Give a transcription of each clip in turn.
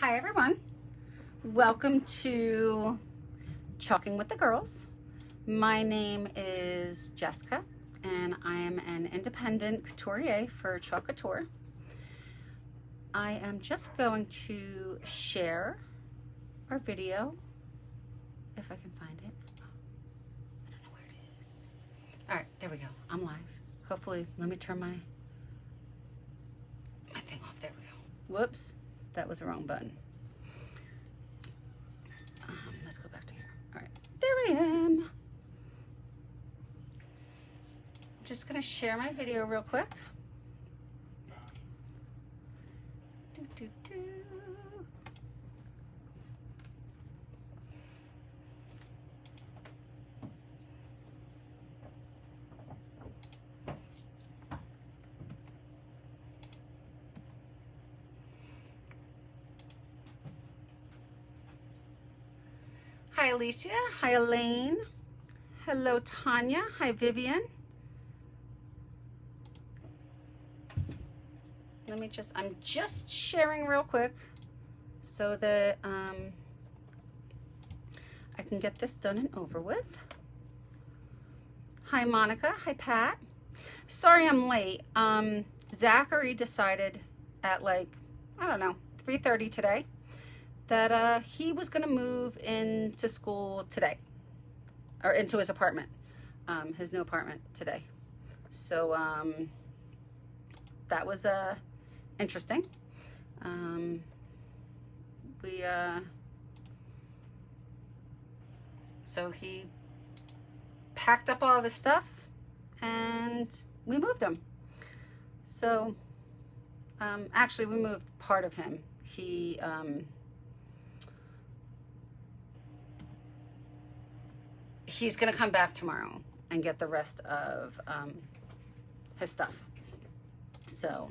Hi everyone, welcome to Chalking with the Girls. My name is Jessica and I am an independent couturier for Couture. I am just going to share our video, if I can find it. I don't know where it is. All right, there we go, I'm live. Hopefully, let me turn my thing off, there we go. Whoops. That was the wrong button. Let's go back to here. All right, there I am. I'm just gonna share my video real quick. Hi Alicia, hi Elaine, hello Tanya, hi Vivian. I'm just sharing real quick so that I can get this done and over with. Hi Monica, hi Pat. Sorry I'm late. Zachary decided at like, I don't know, 3:30 today that he was going to move into school today, or into his apartment, his new apartment today. So that was interesting. So he packed up all of his stuff and we moved him. So actually we moved part of him. He's gonna come back tomorrow and get the rest of his stuff. So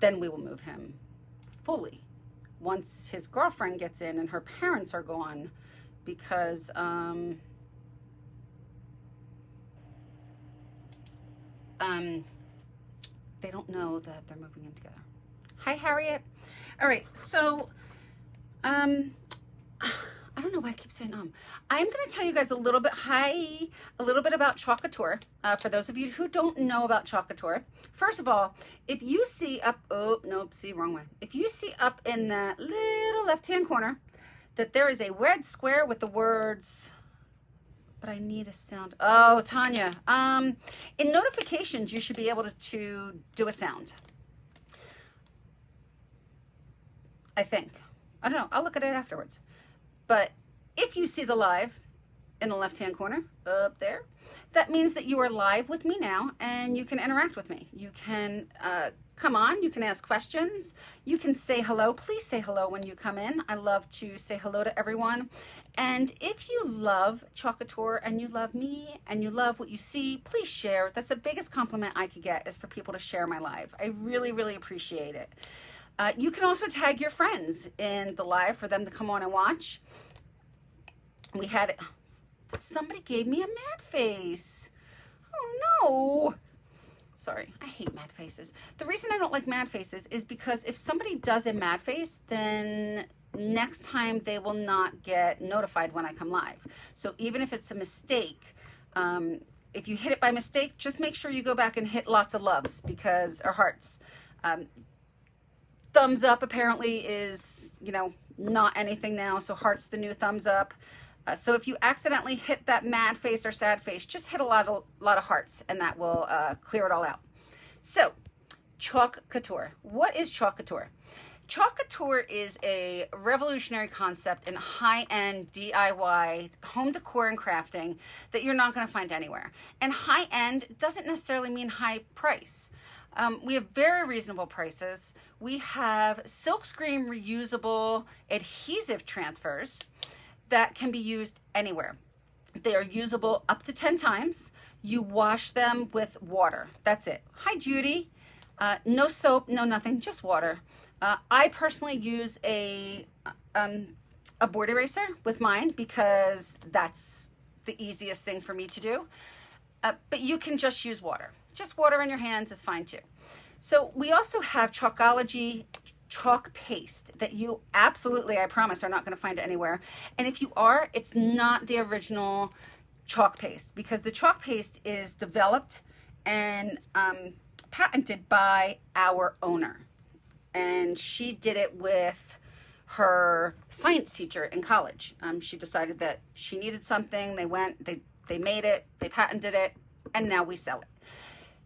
then we will move him fully once his girlfriend gets in and her parents are gone, because they don't know that they're moving in together. Hi Harriet. All right, so I don't know why I keep saying I'm going to tell you guys a little bit about Couture. For those of you who don't know about Couture, first of all, if you see up, oh, nope, see, wrong way. If you see up in that little left-hand corner that there is a red square with the words, but I need a sound. Oh, Tanya, in notifications, you should be able to do a sound. I think. I don't know. I'll look at it afterwards. But if you see the live in the left-hand corner up there, that means that you are live with me now and you can interact with me. You can come on, you can ask questions, you can say hello. Please say hello when you come in. I love to say hello to everyone. And if you love Couture and you love me and you love what you see, please share. That's the biggest compliment I could get, is for people to share my live. I really, really appreciate it. You can also tag your friends in the live for them to come on and watch. We had, somebody gave me a mad face. Oh no. Sorry, I hate mad faces. The reason I don't like mad faces is because if somebody does a mad face, then next time they will not get notified when I come live. So even if it's a mistake, if you hit it by mistake, just make sure you go back and hit lots of loves, or hearts. Thumbs up apparently is, not anything now. So heart's the new thumbs up. So if you accidentally hit that mad face or sad face, just hit a lot of hearts and that will clear it all out. So Couture. What is Couture? Couture is a revolutionary concept in high-end DIY home decor and crafting that you're not going to find anywhere. And high-end doesn't necessarily mean high price. We have very reasonable prices. We have silkscreen reusable adhesive transfers that can be used anywhere. They are usable up to 10 times. You wash them with water. That's it. Hi, Judy. No soap, no nothing, just water. I personally use a board eraser with mine because that's the easiest thing for me to do. But you can just use water. Just water in your hands is fine too. So we also have Chalkology chalk paste that you absolutely, I promise, are not going to find it anywhere. And if you are, it's not the original chalk paste, because the chalk paste is developed and patented by our owner. And she did it with her science teacher in college. She decided that she needed something. They went, they made it, they patented it, and now we sell it.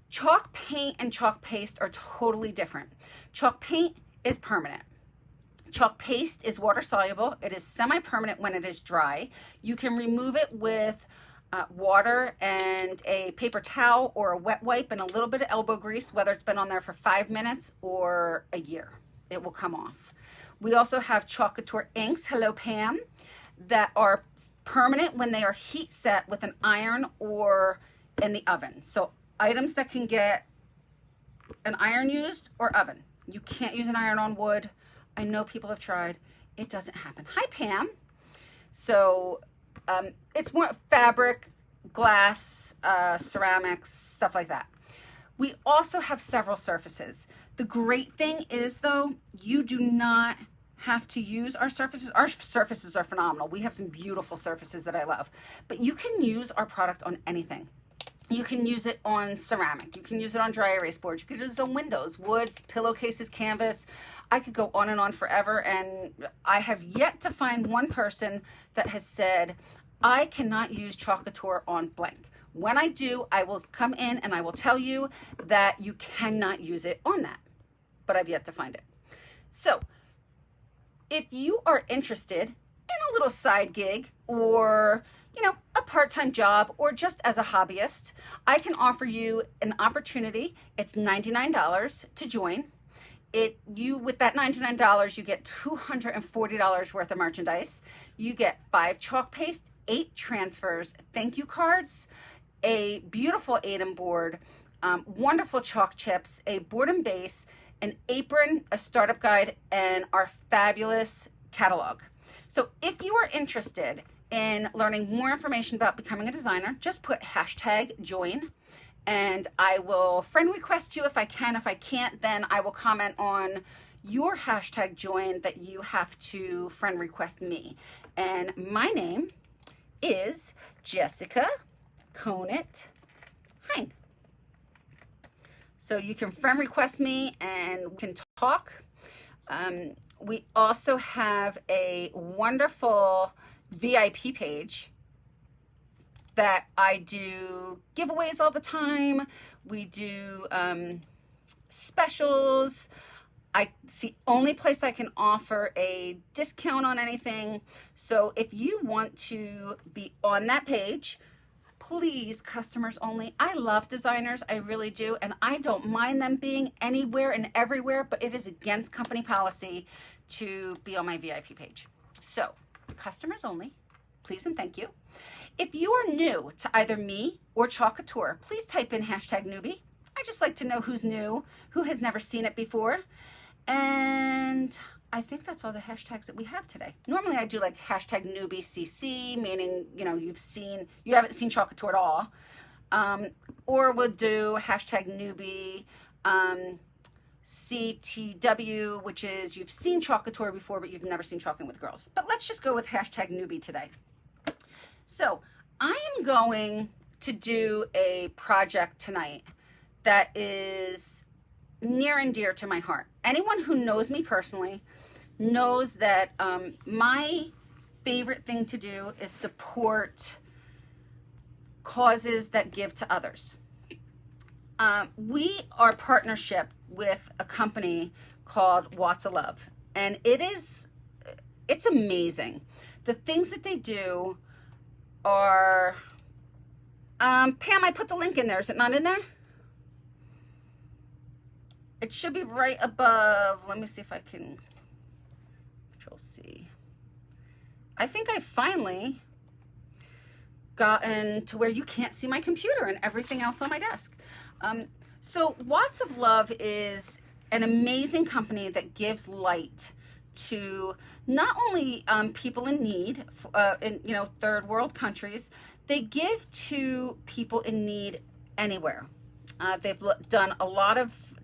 Chalk paint and chalk paste are totally different. Chalk paint is permanent. Chalk paste is water soluble. It is semi-permanent when it is dry. You can remove it with water and a paper towel or a wet wipe and a little bit of elbow grease, whether it's been on there for 5 minutes or a year. It will come off. We also have Chalk Couture inks, hello Pam, that are permanent when they are heat set with an iron or in the oven. So items that can get an iron used or oven. You can't use an iron on wood. I know people have tried. It doesn't happen. Hi Pam. So it's more fabric, glass, ceramics, stuff like that. We also have several surfaces. The great thing is, though, you do not have to use our surfaces. Our surfaces are phenomenal. We have some beautiful surfaces that I love. But you can use our product on anything. You can use it on ceramic. You can use it on dry erase boards. You can use it on windows, woods, pillowcases, canvas. I could go on and on forever. And I have yet to find one person that has said, I cannot use Chalk Couture on blank. When I do, I will come in and I will tell you that you cannot use it on that. But I've yet to find it. So if you are interested in a little side gig, or a part-time job, or just as a hobbyist, I can offer you an opportunity. It's $99 to join. With that $99, you get $240 worth of merchandise. You get 5 chalk paste, 8 transfers, thank you cards, a beautiful 8-in board, wonderful chalk chips, a board and base, an apron, a startup guide, and our fabulous catalog. So if you are interested in learning more information about becoming a designer, just put #join, and I will friend request you if I can. If I can't, then I will comment on your #join that you have to friend request me. And my name is Jessica Conant Hein. So you can friend request me and we can talk. We also have a wonderful VIP page that I do giveaways all the time. We do specials. It's the only place I can offer a discount on anything. So if you want to be on that page, please, customers only. I love designers, I really do, and I don't mind them being anywhere and everywhere, but it is against company policy to be on my VIP page. So, customers only, please and thank you. If you are new to either me or Chalk Couture, please type in #newbie. I just like to know who's new, who has never seen it before, and I think that's all the hashtags that we have today. Normally I do like #newbiecc, meaning, you haven't seen Chalk Couture at all. Or we'll do #newbie CTW, which is you've seen Chalk Couture before, but you've never seen Chalking with Girls. But let's just go with #newbie today. So I am going to do a project tonight that is near and dear to my heart. Anyone who knows me personally knows that my favorite thing to do is support causes that give to others. We are partnership with a company called Watts of Love, and it's amazing. The things that they do are, Pam, I put the link in there. Is it not in there? It should be right above. Let me see if I can Control-C. I think I finally gotten to where you can't see my computer and everything else on my desk. So Watts of Love is an amazing company that gives light to not only people in need, in third world countries. They give to people in need anywhere. They've done a lot of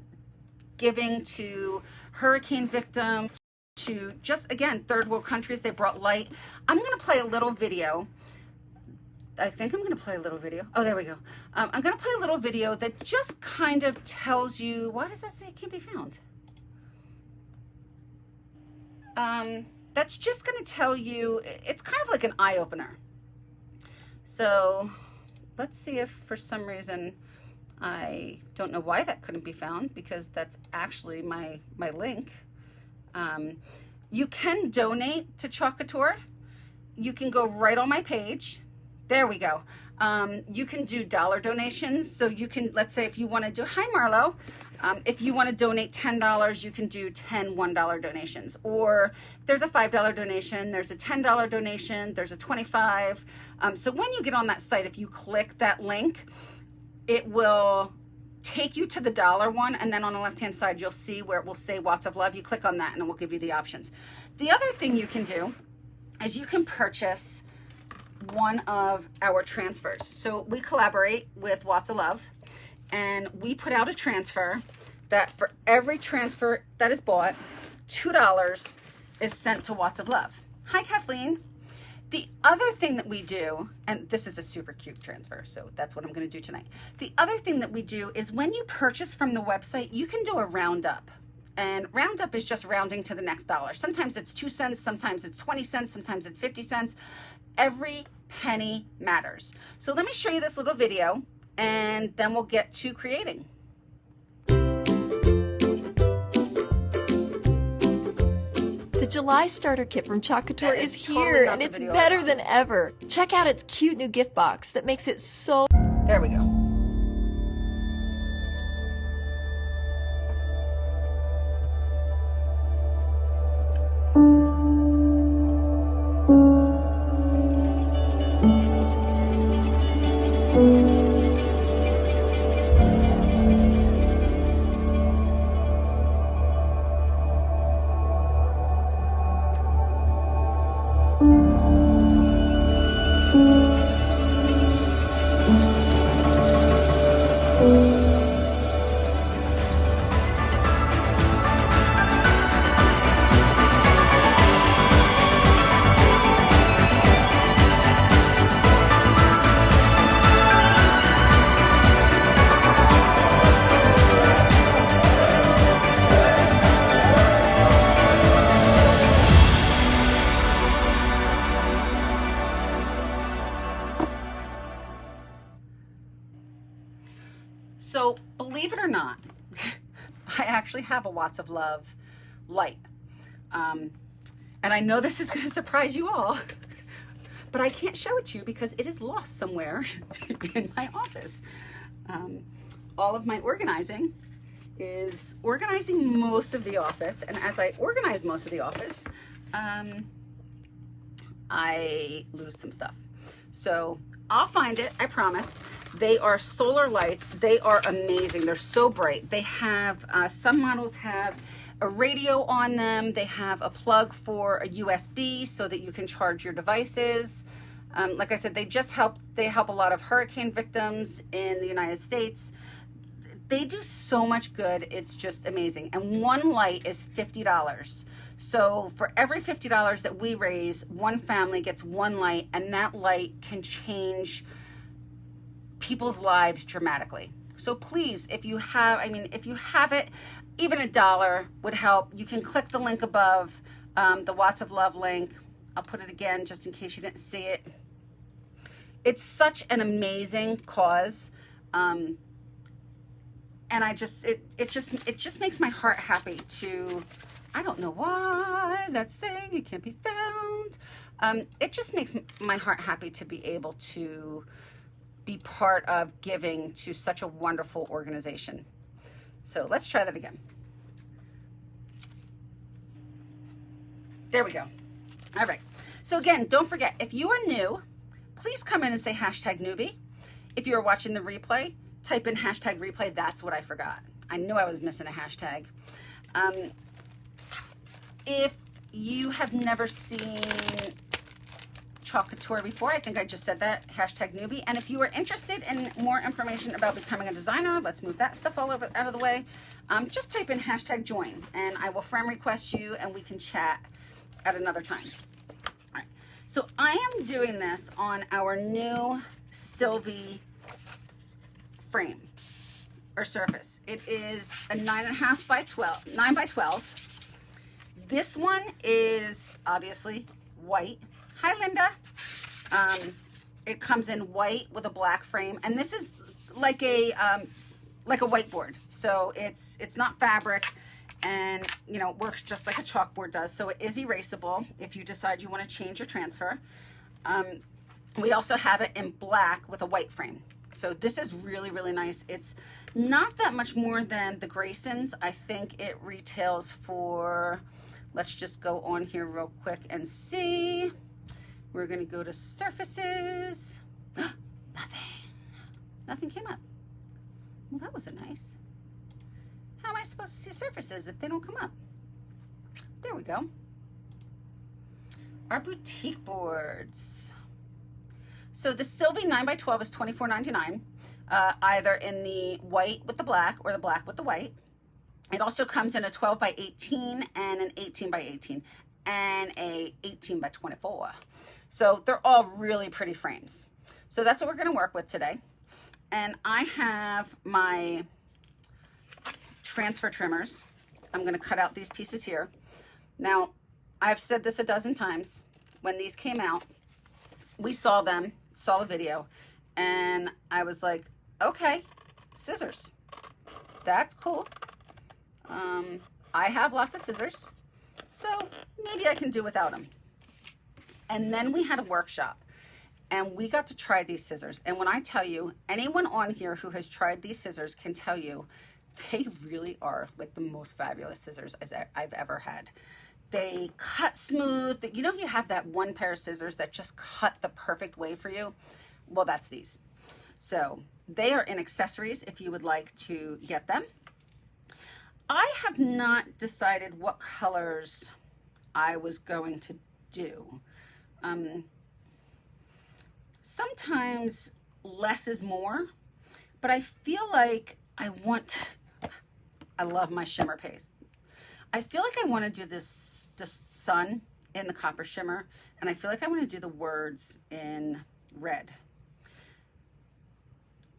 giving to hurricane victims to just, again, third world countries. They brought light. I'm going to play a little video. I think I'm going to play a little video. Oh, there we go. I'm going to play a little video that just kind of tells you, why does that say it can't be found? That's just going to tell you, it's kind of like an eye-opener. So let's see if for some reason, I don't know why that couldn't be found, because that's actually my link. You can donate to Couture. You can go right on my page. There we go. You can do dollar donations. So you can, let's say if you want to do, hi Marlo, if you want to donate $10, you can do 10 $1 donations. Or there's a $5 donation, there's a $10 donation, there's a 25. So when you get on that site, if you click that link, it will take you to the dollar one, and then on the left-hand side, you'll see where it will say Watts of Love. You click on that and it will give you the options. The other thing you can do is you can purchase one of our transfers. So we collaborate with Watts of Love, and we put out a transfer that for every transfer that is bought, $2 is sent to Watts of Love. Hi, Kathleen. The other thing that we do, and this is a super cute transfer, so that's what I'm going to do tonight. The other thing that we do is when you purchase from the website, you can do a roundup. And roundup is just rounding to the next dollar. Sometimes it's 2 cents, sometimes it's 20 cents, sometimes it's 50 cents. Every penny matters. So let me show you this little video, and then we'll get to creating. The July starter kit from Couture is totally here, not and the it's video I better want. than ever. Check out its cute new gift box that makes it so... There we go. So believe it or not, I actually have a Watts of Love light. And I know this is going to surprise you all, but I can't show it to you because it is lost somewhere in my office. All of my organizing is organizing most of the office. And as I organize most of the office, I lose some stuff. So I'll find it, I promise. They are solar lights. They are amazing. They're so bright. They have, some models have a radio on them. They have a plug for a USB so that you can charge your devices. Like I said, they help a lot of hurricane victims in the United States. They do so much good. It's just amazing. And one light is $50. So for every $50 that we raise, one family gets one light, and that light can change people's lives dramatically. So please, if you have it, even $1 would help. You can click the link above, the Watts of Love link. I'll put it again just in case you didn't see it. It's such an amazing cause. And it just makes my heart happy to, I don't know why that's saying it can't be found. It just makes my heart happy to be able to be part of giving to such a wonderful organization. So let's try that again. There we go. All right. So again, don't forget, if you are new, please come in and say #newbie. If you're watching the replay, type in #replay. That's what I forgot. I knew I was missing a hashtag. If you have never seen Couture before, I think I just said that, #newbie. And if you are interested in more information about becoming a designer, let's move that stuff all out of the way. just type in hashtag join and I will friend request you and we can chat at another time. All right. So I am doing this on our new Sylvie frame or surface. It is a 9.5 by 12, 9 by 12. This one is obviously white. Hi, Linda. It comes in white with a black frame, and this is like a whiteboard. So it's not fabric, and you know, it works just like a chalkboard does. So it is erasable if you decide you want to change your transfer. We also have it in black with a white frame. So this is really, really nice. It's not that much more than the Graysons. I think it retails for, let's just go on here real quick and see. We're gonna go to surfaces. Nothing came up. Well, that wasn't nice. How am I supposed to see surfaces if they don't come up? There we go. Our boutique boards. So the Sylvie 9 by 12 is $24.99, either in the white with the black or the black with the white. It also comes in a 12 by 18 and an 18 by 18 and a 18 by 24. So they're all really pretty frames. So that's what we're going to work with today. And I have my transfer trimmers. I'm going to cut out these pieces here. Now, I've said this a dozen times. When these came out, we saw them, saw the video, and I was like, okay, scissors. That's cool. I have lots of scissors, so maybe I can do without them. And then we had a workshop, and we got to try these scissors. And when I tell you, anyone on here who has tried these scissors can tell you they really are like the most fabulous scissors I've ever had. They cut smooth. You know, you have that one pair of scissors that just cut the perfect way for you? Well, that's these. So they are in accessories if you would like to get them. I have not decided what colors I was going to do. Sometimes less is more, but I feel like I love my shimmer paste. I feel like I want to do this sun in the copper shimmer, and I feel like I want to do the words in red.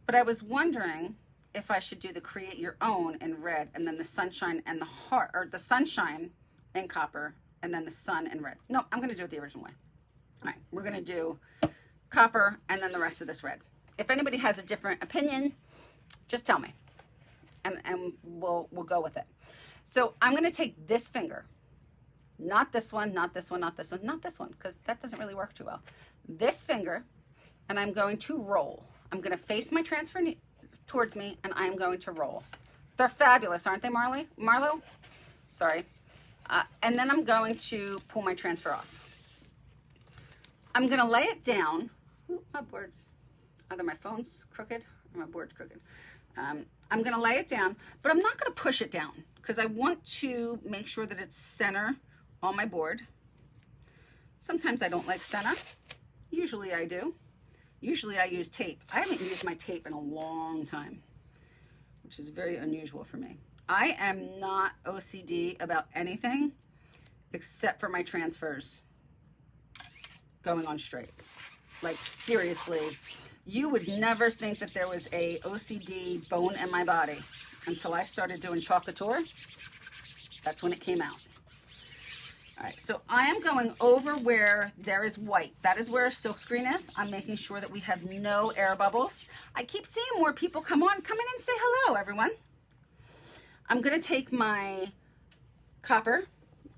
But I was wondering if I should do the create your own in red, and then the sunshine and the heart, or the sunshine in copper, and then the sun in red. No, I'm going to do it the original way. All right, we're going to do copper and then the rest of this red. If anybody has a different opinion, just tell me, and we'll go with it. So I'm going to take this finger, not this one, not this one, not this one, not this one, because that doesn't really work too well. This finger, and I'm going to roll. I'm going to face my transfer towards me, and I'm going to roll. They're fabulous, aren't they, Marlo? Sorry. And then I'm going to pull my transfer off. I'm going to lay it down. Ooh, my board's, either my phone's crooked or my board's crooked. I'm going to lay it down, but I'm not going to push it down because I want to make sure that it's center on my board. Sometimes I don't like center. Usually I do. Usually I use tape. I haven't used my tape in a long time, which is very unusual for me. I am not OCD about anything except for my transfers going on straight. Like, seriously, you would never think that there was a OCD bone in my body until I started doing Couture. That's when it came out. All right, so I am going over where there is white. That is where silkscreen is. I'm making sure that we have no air bubbles. I keep seeing more people come on. Come in and say hello, everyone. I'm going to take my copper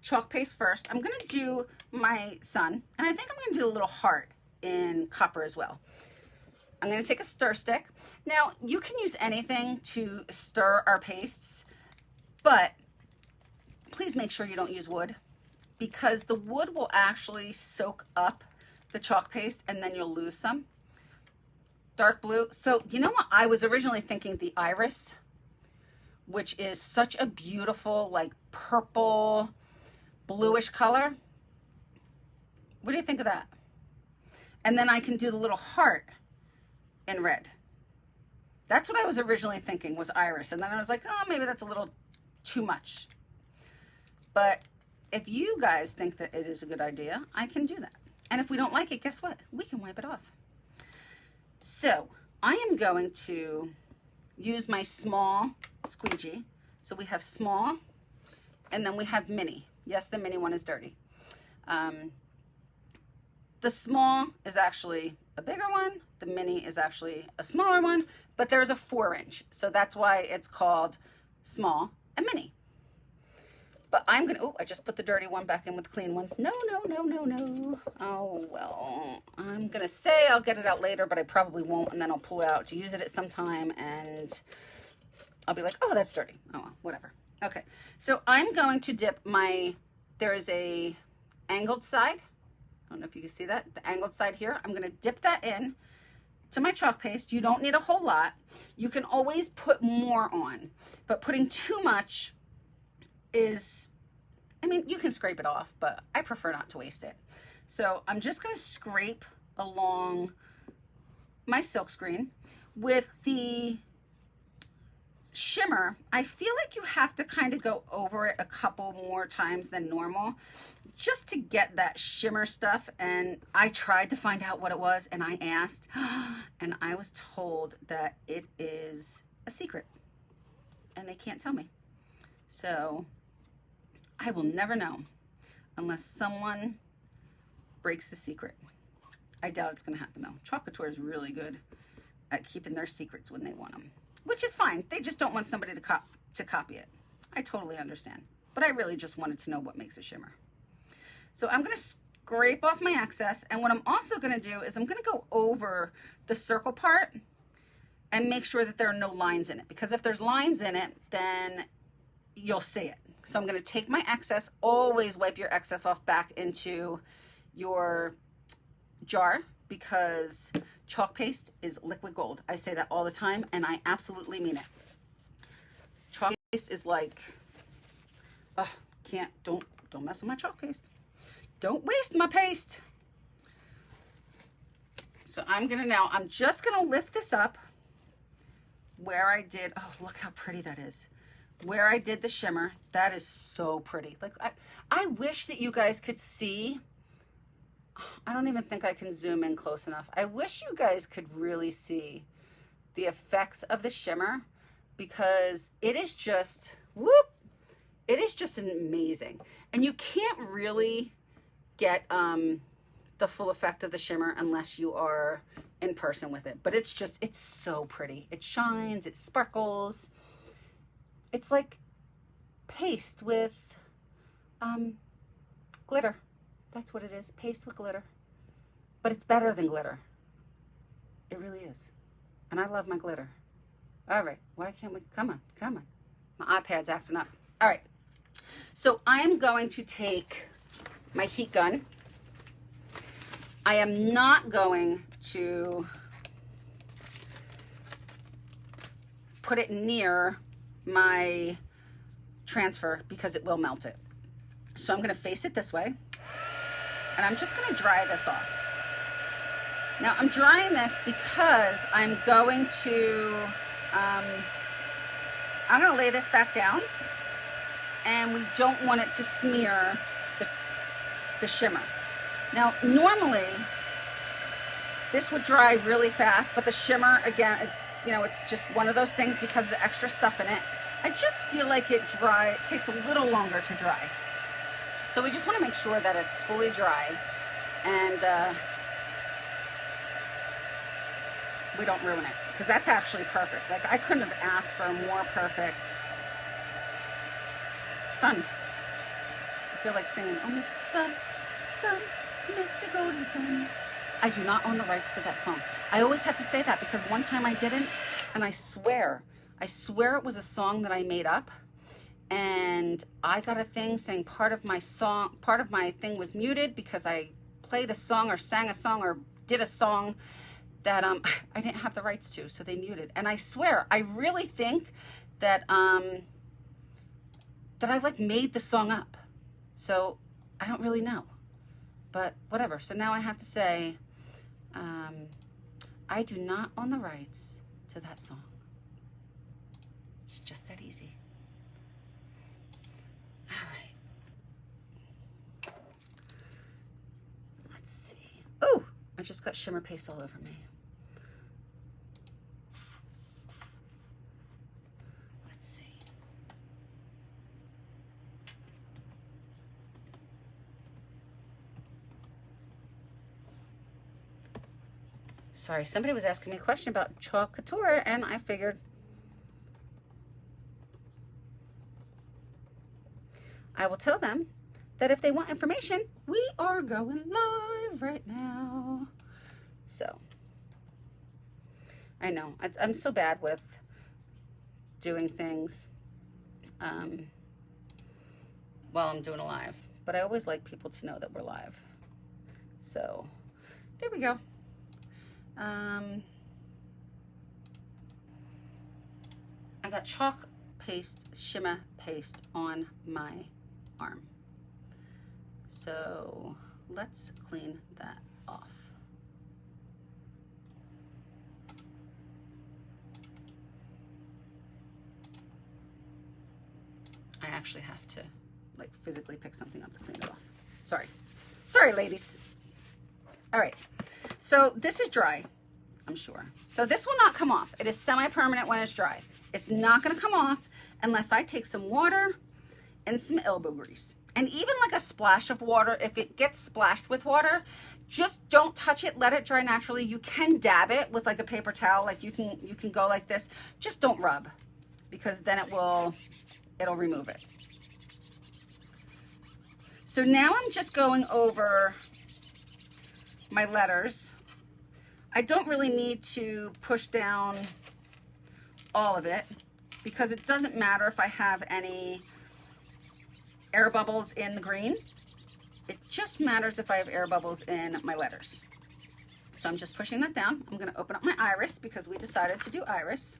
chalk paste first. I'm going to do my sun, and I think I'm going to do a little heart in copper as well. I'm going to take a stir stick. Now, you can use anything to stir our pastes, but please make sure you don't use wood, because the wood will actually soak up the chalk paste and then you'll lose some. Dark blue. So you know what? I was originally thinking the iris, which is such a beautiful, like, purple, bluish color. What do you think of that? And then I can do the little heart in red. That's what I was originally thinking was iris. And then I was like, oh, maybe that's a little too much. But if you guys think that it is a good idea, I can do that. And if we don't like it, guess what? We can wipe it off. So I am going to use my small squeegee. So we have small, and then we have mini. Yes, the mini one is dirty. The small is actually a bigger one. The mini is actually a smaller one, but there's a 4-inch. So that's why it's called small and mini. But I'm gonna, oh, I just put the dirty one back in with the clean ones. No, no, no, no, no. Oh, well, I'm gonna say I'll get it out later, but I probably won't, and then I'll pull it out to use it at some time, and I'll be like, oh, that's dirty. Oh, well, whatever. Okay, so I'm going to dip my, there is a angled side. I don't know if you can see that, the angled side here. I'm gonna dip that in to my chalk paste. You don't need a whole lot. You can always put more on, but putting too much is, I mean, you can scrape it off, but I prefer not to waste it. So I'm just gonna scrape along my silkscreen. With the shimmer, I feel like you have to kind of go over it a couple more times than normal just to get that shimmer stuff. And I tried to find out what it was, and I asked, and I was told that it is a secret and they can't tell me. So I will never know unless someone breaks the secret. I doubt it's gonna happen though. Couture is really good at keeping their secrets when they want them, which is fine. They just don't want somebody to copy it. I totally understand, but I really just wanted to know what makes a shimmer. So I'm gonna scrape off my excess, and what I'm also gonna do is I'm gonna go over the circle part and make sure that there are no lines in it, because if there's lines in it, then you'll see it. So I'm gonna take my excess, always wipe your excess off back into your jar, because chalk paste is liquid gold. I say that all the time, and I absolutely mean it. Chalk paste is like, oh, don't mess with my chalk paste. Don't waste my paste. So I'm just gonna lift this up where I did, oh, look how pretty that is. Where I did the shimmer, that is so pretty. Like, I wish that you guys could see. I don't even think I can zoom in close enough. I wish you guys could really see the effects of the shimmer, because it is just, whoop, it is just amazing. And you can't really get the full effect of the shimmer unless you are in person with it. But it's so pretty. It shines, it sparkles. It's like paste with glitter. That's what it is, paste with glitter. But it's better than glitter. It really is. And I love my glitter. All right, why can't we, come on. My iPad's acting up. All right, so I am going to take my heat gun. I am not going to put it near my transfer because it will melt it. So I'm gonna face it this way, and I'm just gonna dry this off. Now I'm drying this because I'm going to, I'm gonna lay this back down, and we don't want it to smear the shimmer. Now normally this would dry really fast, but the shimmer, again, you know, it's just one of those things because of the extra stuff in it. I just feel like it takes a little longer to dry. So we just want to make sure that it's fully dry, and we don't ruin it, because that's actually perfect. Like, I couldn't have asked for a more perfect sun. I feel like singing, oh, Mr. Sun, Sun, Mr. Golden Sun. I do not own the rights to that song. I always have to say that because one time I didn't, and I swear it was a song that I made up, and I got a thing saying part of my thing was muted because I played a song or sang a song or did a song that I didn't have the rights to, so they muted. And I swear, I really think that that I like made the song up. So I don't really know, but whatever. So now I have to say, I do not own the rights to that song. It's just that easy. got shimmer paste all over me. Let's see. Sorry, somebody was asking me a question about chalk couture, and I figured I will tell them that if they want information, we are going live right now. So, I know, I'm so bad with doing things while I'm doing a live, but I always like people to know that we're live. So, there we go. I got chalk paste, shimmer paste on my arm. So let's clean that off. I actually have to like physically pick something up to clean it off. Sorry. Sorry, ladies. All right. So this is dry, I'm sure. So this will not come off. It is semi-permanent when it's dry. It's not going to come off unless I take some water and some elbow grease. And even like a splash of water, if it gets splashed with water, just don't touch it. Let it dry naturally. You can dab it with like a paper towel. Like you can go like this. Just don't rub, because then it'll remove it. So now I'm just going over my letters. I don't really need to push down all of it, because it doesn't matter if I have any air bubbles in the green. It just matters if I have air bubbles in my letters. So I'm just pushing that down. I'm going to open up my iris because we decided to do iris.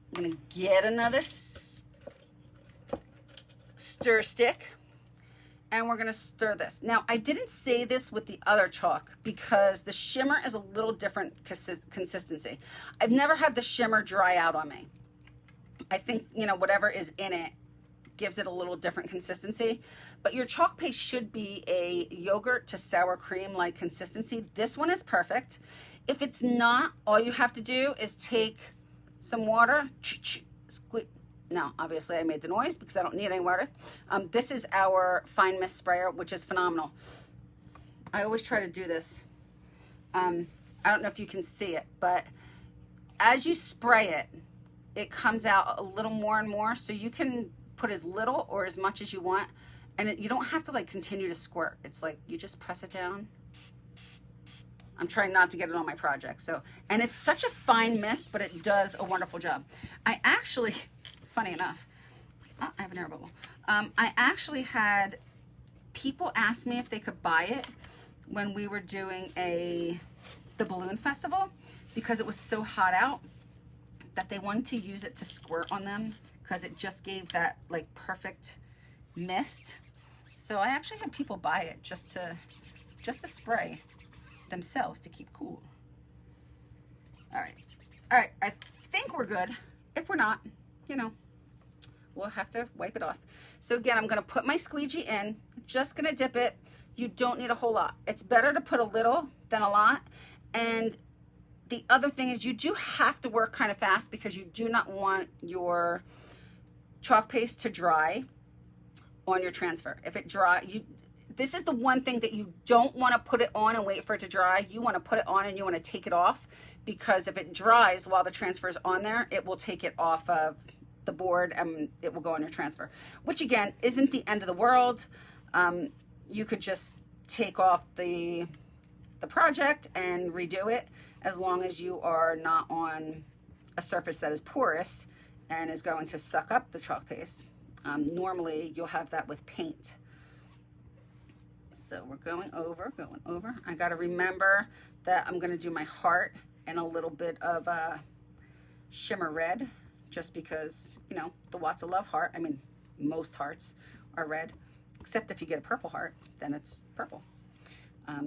I'm going to get another stir stick, and we're going to stir this. Now, I didn't say this with the other chalk because the shimmer is a little different consistency. I've never had the shimmer dry out on me. I think, you know, whatever is in it gives it a little different consistency. But your chalk paste should be a yogurt to sour cream like consistency. This one is perfect. If it's not, all you have to do is take some water, squeeze. No, obviously I made the noise because I don't need any water. This is our fine mist sprayer, which is phenomenal. I always try to do this. I don't know if you can see it, but as you spray it, it comes out a little more and more. So you can put as little or as much as you want. And you don't have to like continue to squirt. It's like you just press it down. I'm trying not to get it on my project. So, and it's such a fine mist, but it does a wonderful job. I actually, funny enough, oh, I have an air bubble. I actually had people ask me if they could buy it when we were doing the balloon festival, because it was so hot out that they wanted to use it to squirt on them because it just gave that like perfect mist. So I actually had people buy it just to spray themselves to keep cool. All right, I think we're good. If we're not, you know, we'll have to wipe it off. So again, I'm gonna put my squeegee in, just gonna dip it. You don't need a whole lot. It's better to put a little than a lot. And the other thing is you do have to work kind of fast because you do not want your chalk paste to dry on your transfer. If it dry, this is the one thing that you don't want to put it on and wait for it to dry. You want to put it on and you want to take it off, because if it dries while the transfer is on there, it will take it off of the board and it will go on your transfer, which again isn't the end of the world. You could just take off the project and redo it, as long as you are not on a surface that is porous and is going to suck up the chalk paste. Normally you'll have that with paint. So we're going over. I got to remember that I'm going to do my heart and a little bit of shimmer red, just because, you know, the Watts of Love heart, I mean, most hearts are red, except if you get a purple heart, then it's purple. I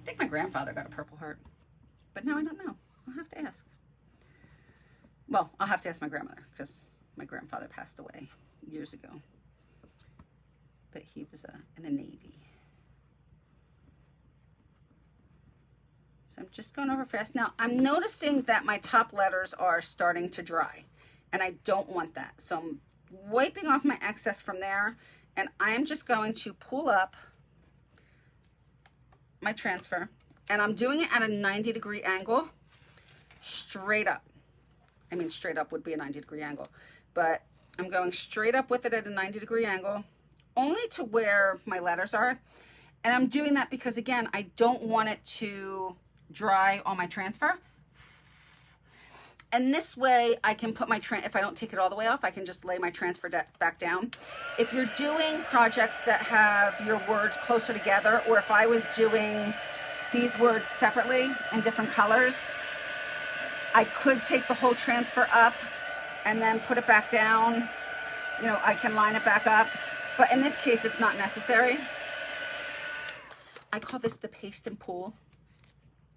think my grandfather got a purple heart, but now I don't know. I'll have to ask. Well, I'll have to ask my grandmother, because my grandfather passed away years ago. But he was in the Navy. So I'm just going over fast. Now I'm noticing that my top letters are starting to dry, and I don't want that. So I'm wiping off my excess from there, and I am just going to pull up my transfer, and I'm doing it at a 90-degree angle, straight up. I mean, straight up would be a 90-degree angle, but I'm going straight up with it at a 90-degree angle, only to where my letters are. And I'm doing that because, again, I don't want it to dry on my transfer. And this way I can put my, if I don't take it all the way off, I can just lay my transfer back down. If you're doing projects that have your words closer together, or if I was doing these words separately in different colors, I could take the whole transfer up and then put it back down. You know, I can line it back up. But in this case, it's not necessary. I call this the paste and pull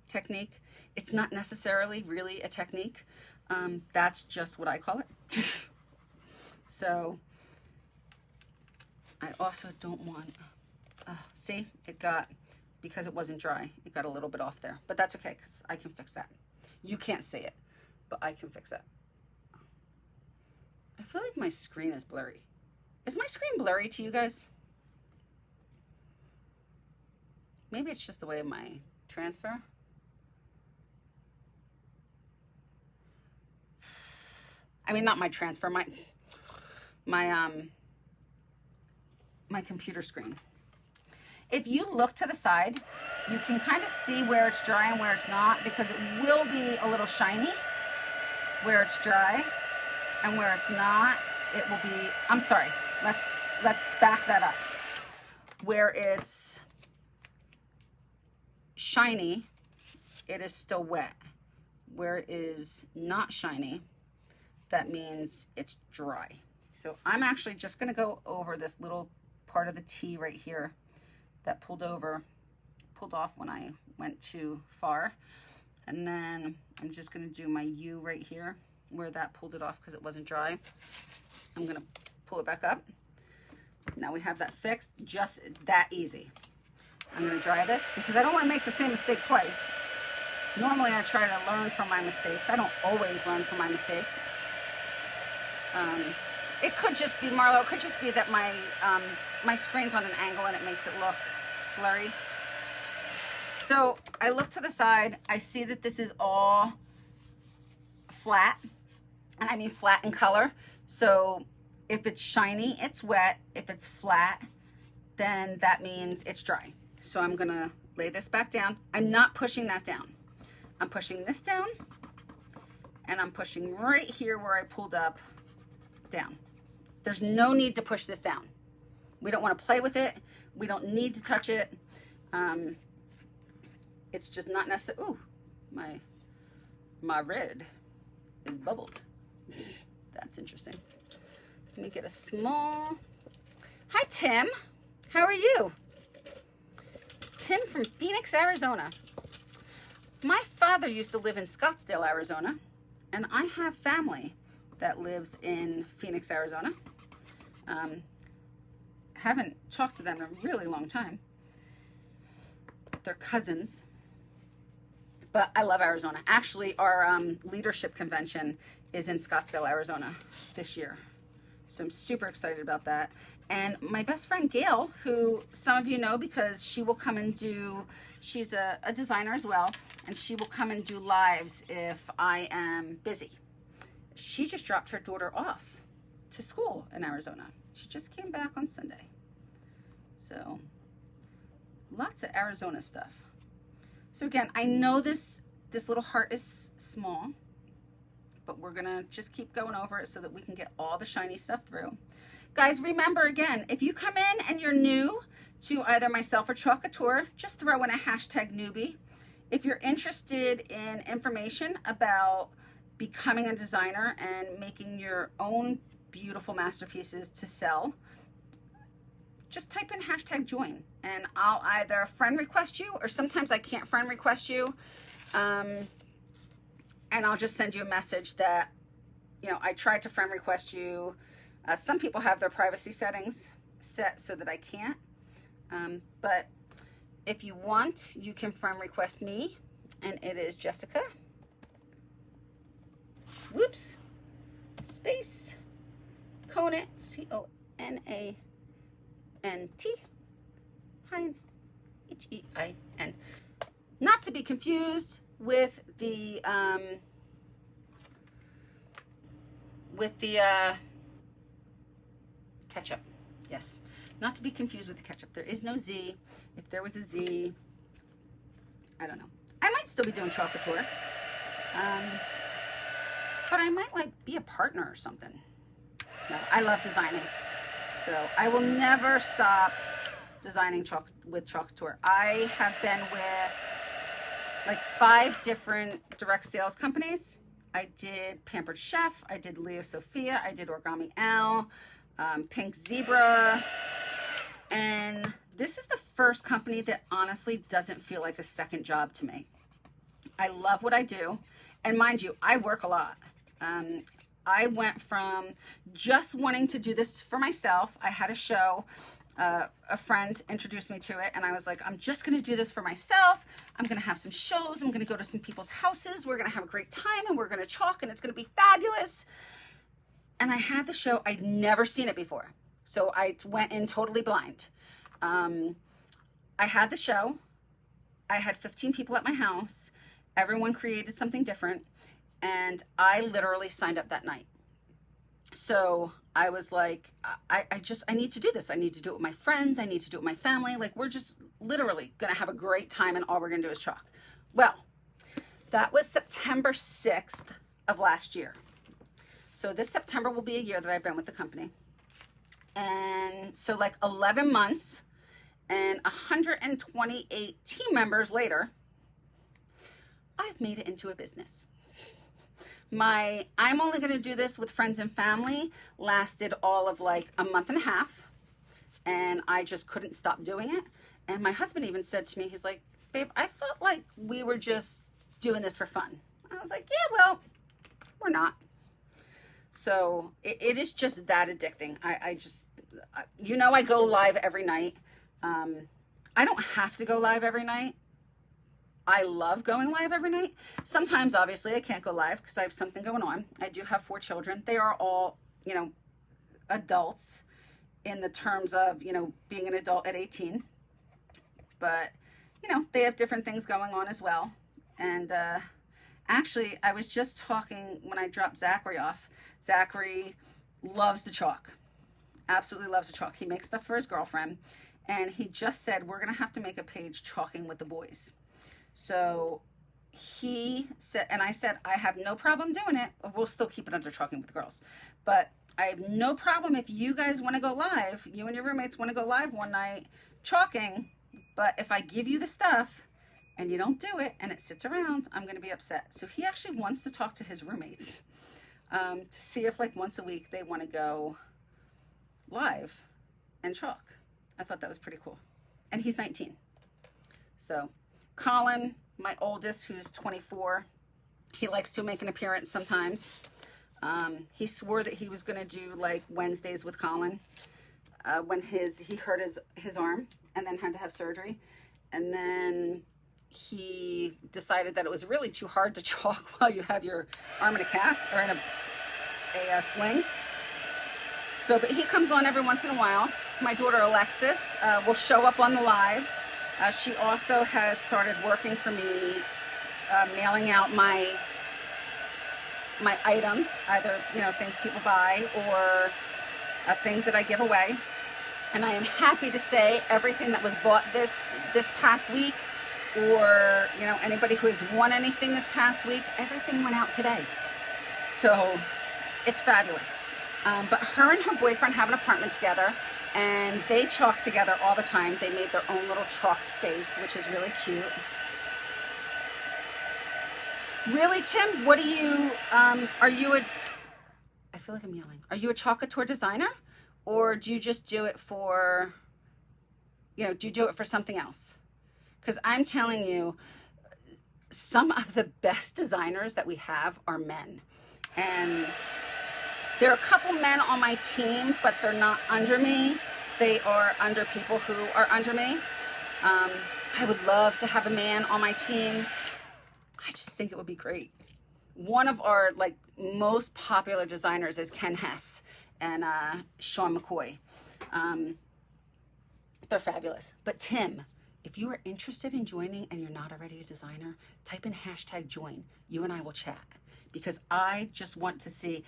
technique. It's not necessarily really a technique. That's just what I call it. So I also don't want, see, it got, because it wasn't dry, it got a little bit off there. But that's okay, because I can fix that. You can't see it, but I can fix that. I feel like my screen is blurry. Is my screen blurry to you guys? Maybe it's just the way of my transfer. I mean, not my transfer, my computer screen. If you look to the side, you can kind of see where it's dry and where it's not, because it will be a little shiny where it's dry, and where it's not, it will be, I'm sorry, let's back that up. Where it's shiny, it is still wet. Where it is not shiny, that means it's dry. So I'm actually just gonna go over this little part of the T right here that pulled off when I went too far. And then I'm just gonna do my U right here where that pulled it off because it wasn't dry. I'm gonna pull it back up. Now we have that fixed, just that easy. I'm gonna dry this because I don't wanna make the same mistake twice. Normally I try to learn from my mistakes. I don't always learn from my mistakes. It could just be, Marlo, it could just be that my screen's on an angle and it makes it look blurry. So I look to the side, I see that this is all flat, and I mean flat in color. So if it's shiny, it's wet. If it's flat, then that means it's dry. So I'm gonna lay this back down. I'm not pushing that down. I'm pushing this down, and I'm pushing right here where I pulled up down. There's no need to push this down. We don't want to play with it. We don't need to touch it. It's just not necessary. Ooh, my red is bubbled. That's interesting. Let me get a small. Hi, Tim. How are you? Tim from Phoenix, Arizona. My father used to live in Scottsdale, Arizona, and I have family that lives in Phoenix, Arizona. Haven't talked to them in a really long time. They're cousins, but I love Arizona. Actually, our leadership convention is in Scottsdale, Arizona this year. So I'm super excited about that. And my best friend Gail, who some of you know because she will come and do, she's a designer as well, and she will come and do lives if I am busy. She just dropped her daughter off to school in Arizona. She just came back on Sunday. So lots of Arizona stuff. So again, I know this little heart is small, but we're gonna just keep going over it so that we can get all the shiny stuff through. Guys, remember again, if you come in and you're new to either myself or Couture, just throw in a hashtag newbie. If you're interested in information about becoming a designer and making your own beautiful masterpieces to sell, just type in hashtag join, and I'll either friend request you, or sometimes I can't friend request you, and I'll just send you a message that, you know, I tried to friend request you. Some people have their privacy settings set so that I can't, but if you want, you can friend request me, and it is Jessica. Whoops. Space. Conant. Conant. Hein. Hein. Not to be confused with the ketchup. Yes. Not to be confused with the ketchup. There is no Z. If there was a Z, I don't know. I might still be doing chocolate tour. But I might like be a partner or something. No, I love designing. So I will never stop designing with chocolate tour. I have been with like 5 different direct sales companies. I did Pampered Chef, I did Leo Sophia, I did Origami Al, Pink Zebra, and this is the first company that honestly doesn't feel like a second job to me. I love what I do, and mind you, I work a lot. I went from just wanting to do this for myself. I had a show, a friend introduced me to it, and I was like, I'm just going to do this for myself. I'm going to have some shows. I'm going to go to some people's houses. We're going to have a great time, and we're going to chalk, and it's going to be fabulous. And I had the show. I'd never seen it before. So I went in totally blind. I had the show. I had 15 people at my house. Everyone created something different. And I literally signed up that night. So I was like, I need to do this. I need to do it with my friends. I need to do it with my family. Like, we're just literally going to have a great time, and all we're going to do is chalk. Well, that was September 6th of last year. So this September will be a year that I've been with the company. And so like 11 months and 128 team members later, I've made it into a business. I'm only going to do this with friends and family lasted all of like a month and a half, and I just couldn't stop doing it. And my husband even said to me, he's like, babe, I thought like we were just doing this for fun. I was like, yeah, well, we're not. So it is just that addicting. I go live every night. I don't have to go live every night. I love going live every night. Sometimes, obviously, I can't go live because I have something going on. I do have 4 children. They are all, adults in the terms of, being an adult at 18. But, they have different things going on as well. And actually, I was just talking when I dropped Zachary off. Zachary loves to chalk. Absolutely loves to chalk. He makes stuff for his girlfriend. And he just said, we're going to have to make a page chalking with the boys. So he said, and I said, I have no problem doing it. We'll still keep it under chalking with the girls. But I have no problem if you guys want to go live, you and your roommates want to go live one night chalking. But if I give you the stuff and you don't do it and it sits around, I'm going to be upset. So he actually wants to talk to his roommates to see if like once a week they want to go live and chalk. I thought that was pretty cool. And he's 19. So Colin, my oldest, who's 24, he likes to make an appearance sometimes. He swore that he was going to do like Wednesdays with Colin when he hurt his arm and then had to have surgery. And then he decided that it was really too hard to chalk while you have your arm in a cast or in a sling. So, but he comes on every once in a while. My daughter Alexis will show up on the lives. She also has started working for me, mailing out my items, either things people buy or things that I give away. And I am happy to say everything that was bought this past week, or anybody who has won anything this past week, everything went out today. So it's fabulous. But her and her boyfriend have an apartment together, and they chalk together all the time. They made their own little chalk space, which is really cute. Really, Tim, what do you, I feel like I'm yelling. Are you a chocolate tour designer? Or do you just do it for, do you do it for something else? Because I'm telling you, some of the best designers that we have are men. And there are a couple men on my team, but they're not under me. They are under people who are under me. I would love to have a man on my team. I just think it would be great. One of our like most popular designers is Ken Hess and Sean McCoy. They're fabulous. But Tim, if you are interested in joining and you're not already a designer, type in hashtag join. You and I will chat, because I just want to see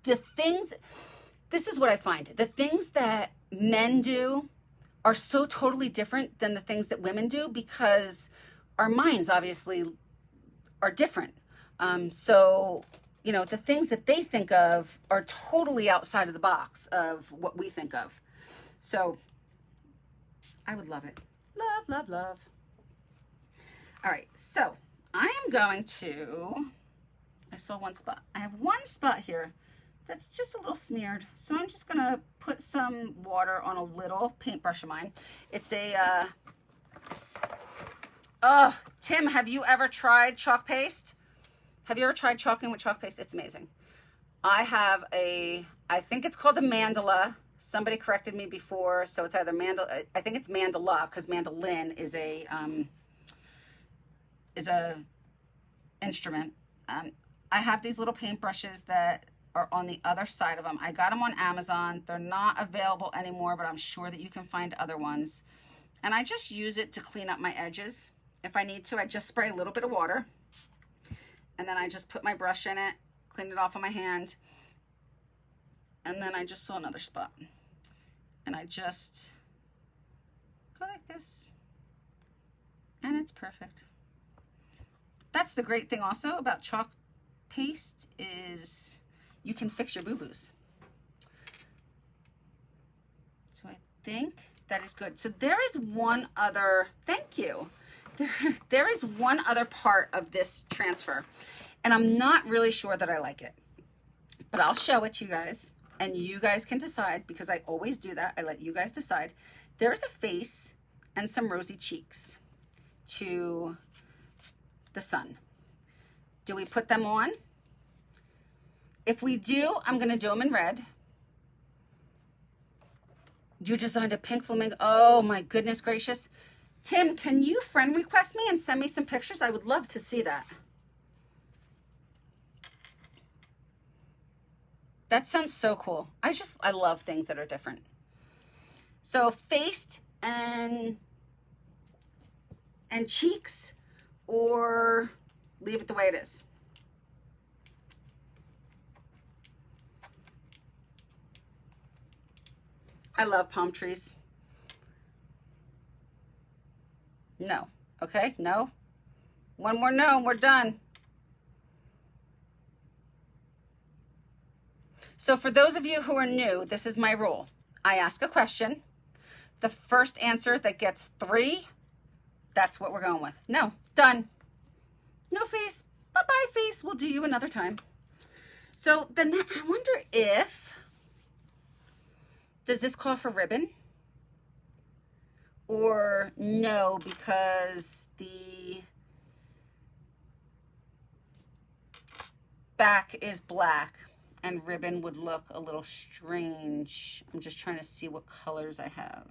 the things. This is what I find. The things that men do are so totally different than the things that women do, because our minds obviously are different. So, you know, the things that they think of are totally outside of the box of what we think of. So I would love it. Love, love, love. All right, so I am going to, I saw one spot. I have one spot here that's just a little smeared. So I'm just gonna put some water on a little paintbrush of mine. It's a, Tim, have you ever tried chalk paste? Have you ever tried chalking with chalk paste? It's amazing. I have I think it's called a mandala. Somebody corrected me before, so it's either mandala. I think it's mandala, because mandolin is a instrument. I have these little paintbrushes that are on the other side of them. I got them on Amazon. They're not available anymore, but I'm sure that you can find other ones. And I just use it to clean up my edges. If I need to, I just spray a little bit of water, and then I just put my brush in it, clean it off on my hand. And then I just saw another spot, and I just go like this, and it's perfect. That's the great thing also about chalk paste, is you can fix your boo-boos. So I think that is good. So there is one other, thank you. There is one other part of this transfer, and I'm not really sure that I like it, but I'll show it to you guys. And you guys can decide, because I always do that. I let you guys decide. There's a face and some rosy cheeks to the sun. Do we put them on? If we do, I'm going to do them in red. You designed a pink flamingo. Oh my goodness gracious. Tim, can you friend request me and send me some pictures? I would love to see that. That sounds so cool. I love things that are different. So face and cheeks, or leave it the way it is. I love palm trees. No. Okay, no. One more no, we're done. So for those of you who are new, this is my rule. I ask a question. The first answer that gets 3, that's what we're going with. No, done. No face. Bye-bye face. We'll do you another time. So then I wonder if, does this call for ribbon? Or no, because the back is black and ribbon would look a little strange. I'm just trying to see what colors I have.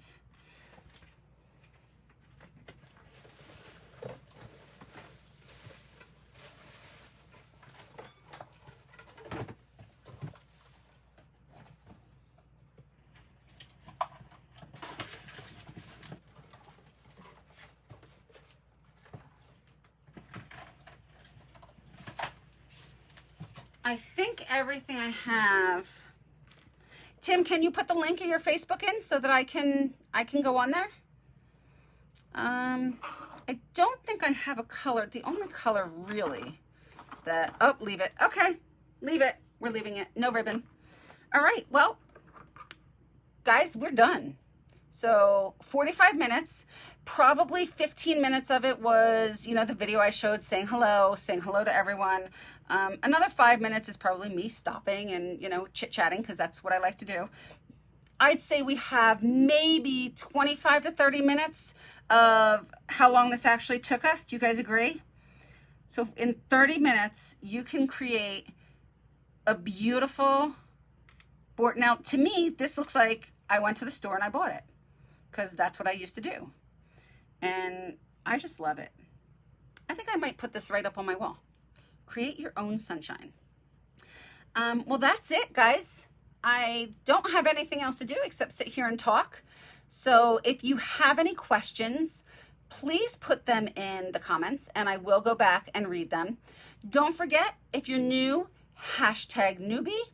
I think everything I have. Tim, can you put the link of your Facebook in so that I can go on there? I don't think I have a color. The only color really that, oh, leave it. Okay, leave it. We're leaving it. No ribbon. All right, well, guys, we're done. So 45 minutes, probably 15 minutes of it was, you know, the video I showed saying hello to everyone. Another 5 minutes is probably me stopping and, you know, chit-chatting, because that's what I like to do. I'd say we have maybe 25 to 30 minutes of how long this actually took us. Do you guys agree? So in 30 minutes, you can create a beautiful board. Now, to me, this looks like I went to the store and I bought it, because that's what I used to do. And I just love it. I think I might put this right up on my wall. Create your own sunshine. Well, that's it, guys. I don't have anything else to do except sit here and talk. So if you have any questions, please put them in the comments and I will go back and read them. Don't forget, if you're new, hashtag newbie.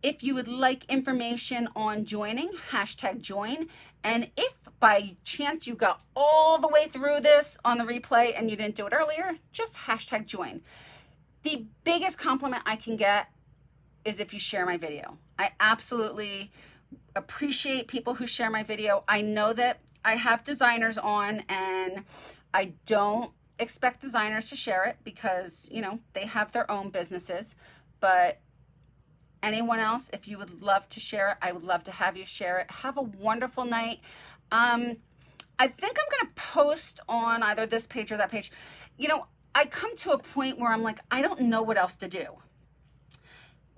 If you would like information on joining, hashtag join. And if by chance you got all the way through this on the replay and you didn't do it earlier, just hashtag join. The biggest compliment I can get is if you share my video. I absolutely appreciate people who share my video. I know that I have designers on and I don't expect designers to share it because, you know, they have their own businesses, but anyone else, if you would love to share it, I would love to have you share it. Have a wonderful night. I think I'm going to post on either this page or that page. You know, I come to a point where I'm like, I don't know what else to do.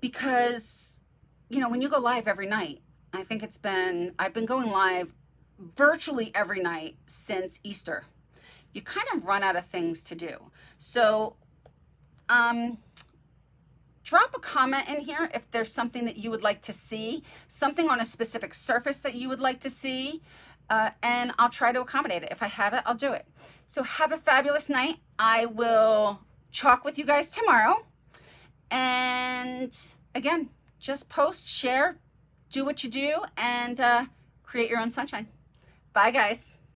Because, you know, when you go live every night, I think I've been going live virtually every night since Easter. You kind of run out of things to do. So, drop a comment in here if there's something that you would like to see, something on a specific surface that you would like to see, and I'll try to accommodate it. If I have it, I'll do it. So have a fabulous night. I will chalk with you guys tomorrow. And again, just post, share, do what you do, and create your own sunshine. Bye, guys.